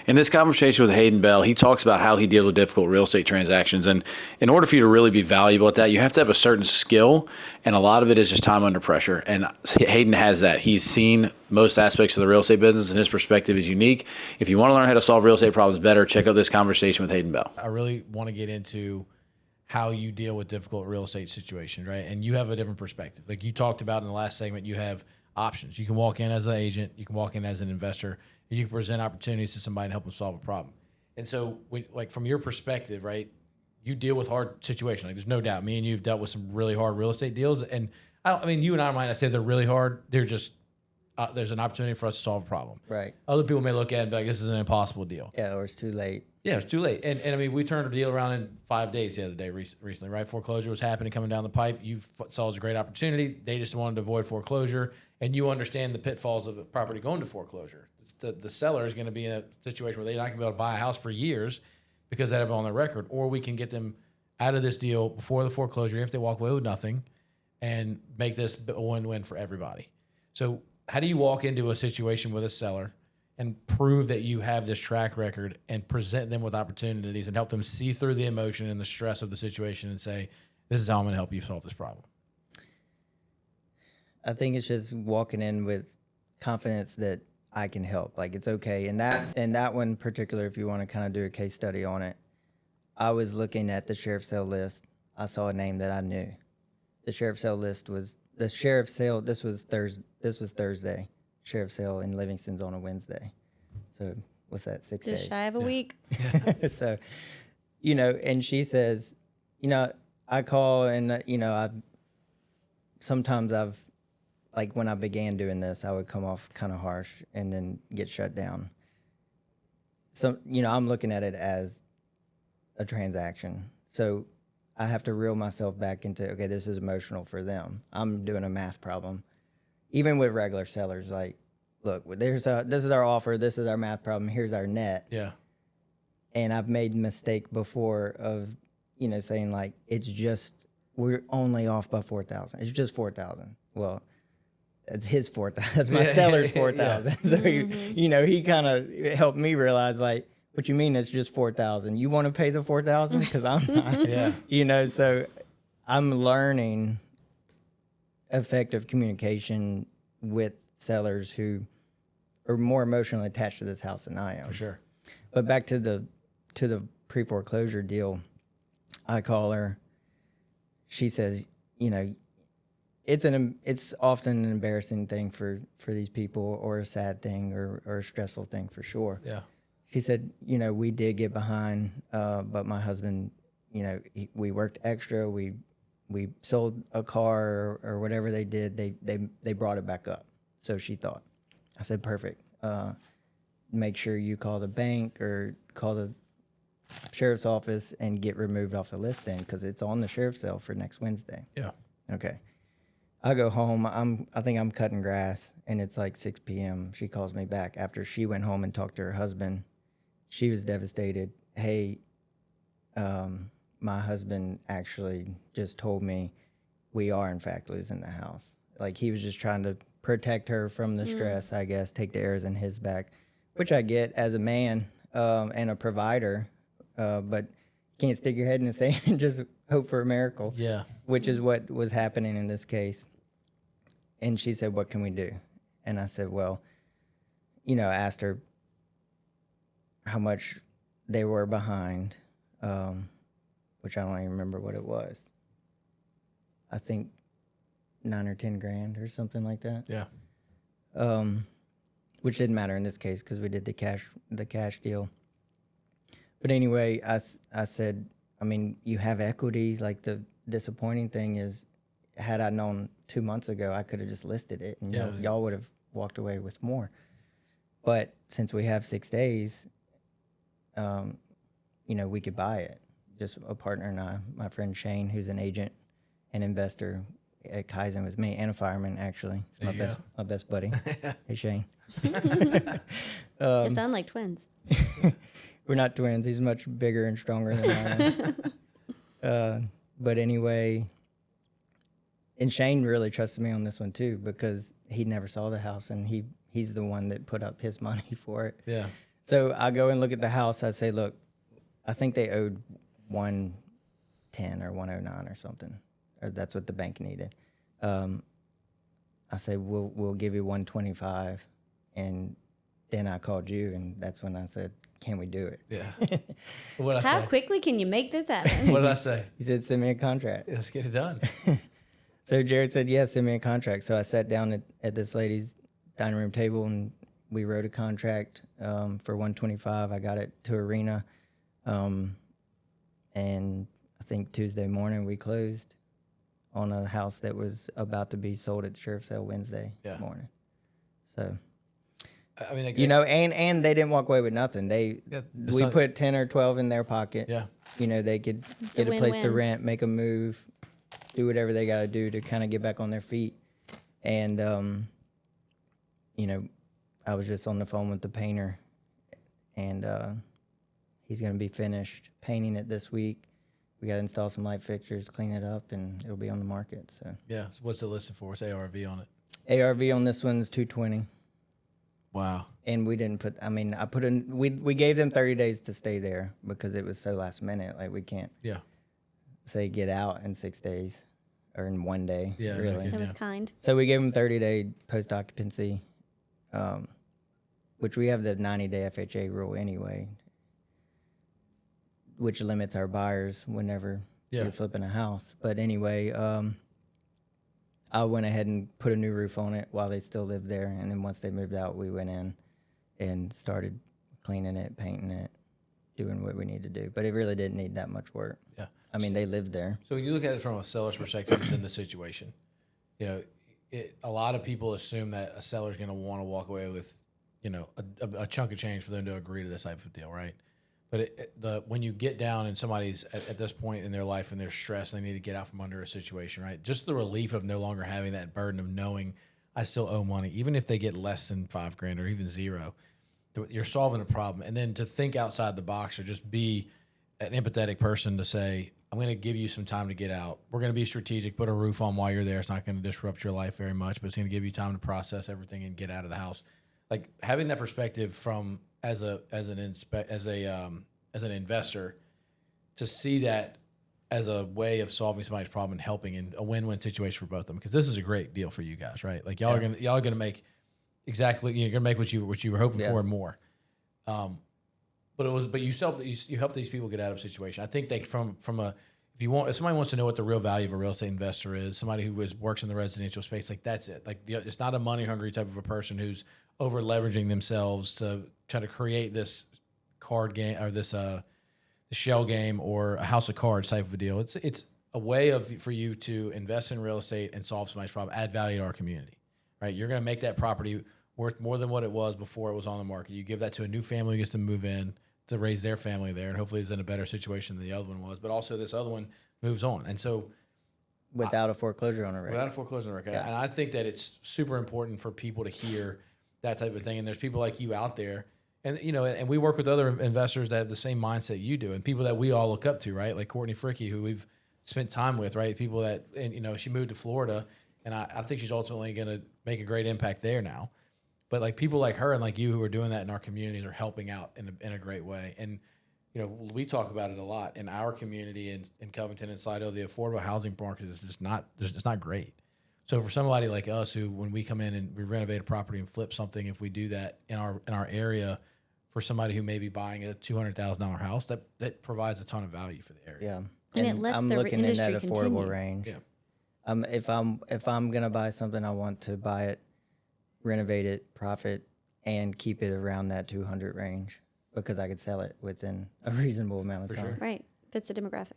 In this conversation with Hayden Bell, he talks about how he deals with difficult real estate transactions. And in order for you to really be valuable at that, you have to have a certain skill. And a lot of it is just time under pressure. And Hayden has that. He's seen most aspects of the real estate business, and his perspective is unique. If you want to learn how to solve real estate problems better, check out this conversation with Hayden Bell. I really want to get into how you deal with difficult real estate situations, right? And you have a different perspective. Like you talked about in the last segment, you have options. You can walk in as an agent, you can walk in as an investor, and you can present opportunities to somebody and help them solve a problem. And so, like from your perspective, right, you deal with hard situations. Like there's no doubt. Me and you have dealt with some really hard real estate deals, and I mean, you and I might not say they're really hard. They're just there's an opportunity for us to solve a problem. Right. Other people may look at it and be like, this is an impossible deal. Yeah, or it's too late. Yeah, it's too late. And I mean, we turned a deal around in 5 days the other day recently, right? Foreclosure was happening, coming down the pipe. You saw it as a great opportunity. They just wanted to avoid foreclosure. And you understand the pitfalls of a property going to foreclosure. The seller is going to be in a situation where they're not going to be able to buy a house for years because they have it on their record. Or we can get them out of this deal before the foreclosure if they walk away with nothing and make this a win-win for everybody. So how do you walk into a situation with a seller and prove that you have this track record and present them with opportunities and help them see through the emotion and the stress of the situation and say, this is how I'm going to help you solve this problem? I think it's just walking in with confidence that I can help. Like it's okay. And that one in particular, if you want to kind of do a case study on it, I was looking at the sheriff's sale list. I saw a name that I knew. The sheriff's sale list was the sheriff's sale. This was Thursday. Sheriff's sale in Livingston's on a Wednesday. So what's that, 6 days? Just shy of a week. So, and she says, I call and, sometimes like when I began doing this, I would come off kind of harsh and then get shut down. So, I'm looking at it as a transaction. So I have to reel myself back into, okay, this is emotional for them. I'm doing a math problem. Even with regular sellers, like, look, this is our offer, this is our math problem, here's our net. Yeah. And I've made a mistake before of, saying like, we're only off by 4,000. It's just 4,000. Well, it's his 4,000. That's my seller's 4,000. Yeah. So, he kind of helped me realize like, what you mean it's just 4,000? You want to pay the 4,000? Because I'm not. Yeah. So I'm learning effective communication with sellers who are more emotionally attached to this house than I am. For sure. But back to the pre-foreclosure deal, I call her. She says, it's often an embarrassing thing for these people, or a sad thing, or a stressful thing for sure. Yeah. She said, we did get behind, but my husband, we worked extra. We sold a car or whatever they did. They brought it back up. So she thought. I said, perfect. Make sure you call the bank or call the sheriff's office and get removed off the list then, because it's on the sheriff's sale for next Wednesday. Yeah. Okay. I go home. I think I'm cutting grass, and it's like 6 p.m. She calls me back after she went home and talked to her husband. She was devastated. Hey, my husband actually just told me we are, in fact, losing the house. Like, he was just trying to protect her from the stress, I guess, take the errors in his back, which I get as a man and a provider, but you can't stick your head in the sand and just hope for a miracle. Yeah. Which is what was happening in this case. And she said, what can we do? And I said, well, I asked her how much they were behind, which I don't even remember what it was. I think 9 or 10 grand or something like that. Yeah. Which didn't matter in this case because we did the cash deal. But anyway, I said, I mean, you have equity. Like, the disappointing thing is, had I known 2 months ago, I could have just listed it and y'all would have walked away with more. But since we have 6 days, we could buy it. Just a partner and I, my friend Shane, who's an agent and investor at Kaizen with me, and a fireman, actually. He's my best buddy. Hey, Shane. You sound like twins. We're not twins. He's much bigger and stronger than I am. But anyway, and Shane really trusted me on this one too, because he never saw the house and he's the one that put up his money for it. Yeah. So I go and look at the house. I say, look, I think they owed 110 or 109 or something. Or that's what the bank needed. I say, we'll give you 125. And then I called you, and that's when I said, can we do it? Yeah. What I How say? quickly can you make this happen? What did I say? He said, send me a contract. Let's get it done. So Jared said, yes, send me a contract. So I sat down at this lady's dining room table, and we wrote a contract for 125. I got it to Arena. And I think Tuesday morning we closed on a house that was about to be sold at sheriff's sale Wednesday morning. So, I mean, you know, and they didn't walk away with nothing. We put 10 or 12 in their pocket. Yeah. You know, they could get a place to rent, make a move, do whatever they got to do to kind of get back on their feet. And, you know, I was just on the phone with the painter, and he's going to be finished painting it this week. We got to install some light fixtures, clean it up, and it'll be on the market. So yeah. So what's the listing for? What's ARV on it? ARV on this one's 220. Wow. And we didn't put. I mean, I put in. We gave them 30 days to stay there because it was so last minute. Like we can't say get out in 6 days or in 1 day. Yeah, really. It was kind. So we gave them 30-day post occupancy, which we have the 90-day FHA rule anyway, which limits our buyers whenever you're flipping a house. But anyway, I went ahead and put a new roof on it while they still lived there. And then once they moved out, we went in and started cleaning it, painting it, doing what we need to do. But it really didn't need that much work. Yeah. I mean, they lived there. So when you look at it from a seller's perspective in the situation, you know, a lot of people assume that a seller's going to want to walk away with, you know, a chunk of change for them to agree to this type of deal, right? But when you get down and somebody's at this point in their life and they're stressed and they need to get out from under a situation, right? Just the relief of no longer having that burden of knowing I still owe money, even if they get less than $5,000 or even zero, you're solving a problem. And then to think outside the box or just be an empathetic person to say, I'm going to give you some time to get out. We're going to be strategic, put a roof on while you're there. It's not going to disrupt your life very much, but it's going to give you time to process everything and get out of the house. Like having that perspective from as an investor, to see that as a way of solving somebody's problem and helping in a win-win situation for both of them, because this is a great deal for you guys, right? Like y'all are gonna make exactly, you're gonna make what you were hoping for and more. But you help these people get out of a situation. I think they if somebody wants to know what the real value of a real estate investor is, somebody who works in the residential space, like that's it. Like it's not a money hungry type of a person who's over leveraging themselves to try to create this card game or this shell game or a house of cards type of a deal. It's a way for you to invest in real estate and solve somebody's problem, add value to our community, right? You're going to make that property worth more than what it was before it was on the market. You give that to a new family who gets to move in to raise their family there, and hopefully is in a better situation than the other one was. But also this other one moves on, and so without a foreclosure on a record. Without a foreclosure on a record, and I think that it's super important for people to hear that type of thing. And there's people like you out there. And, you know, and we work with other investors that have the same mindset you do, and people that we all look up to, right? Like Courtney Fricky, who we've spent time with, right? People that, and, you know, she moved to Florida, and I think she's ultimately going to make a great impact there now. But like people like her and like you who are doing that in our communities are helping out in a great way. And, you know, we talk about it a lot in our community in Covington and Slidell. The affordable housing market is just it's not great. So for somebody like us who, when we come in and we renovate a property and flip something, if we do that in our area, for somebody who may be buying a $200,000 house, that provides a ton of value for the area. Yeah, And it lets I'm the looking in industry that affordable continue. range. Yeah. If I'm gonna buy something, I want to buy it, renovate it, profit, and keep it around that 200 range because I could sell it within a reasonable amount of time. sure. Right. Fits the demographic.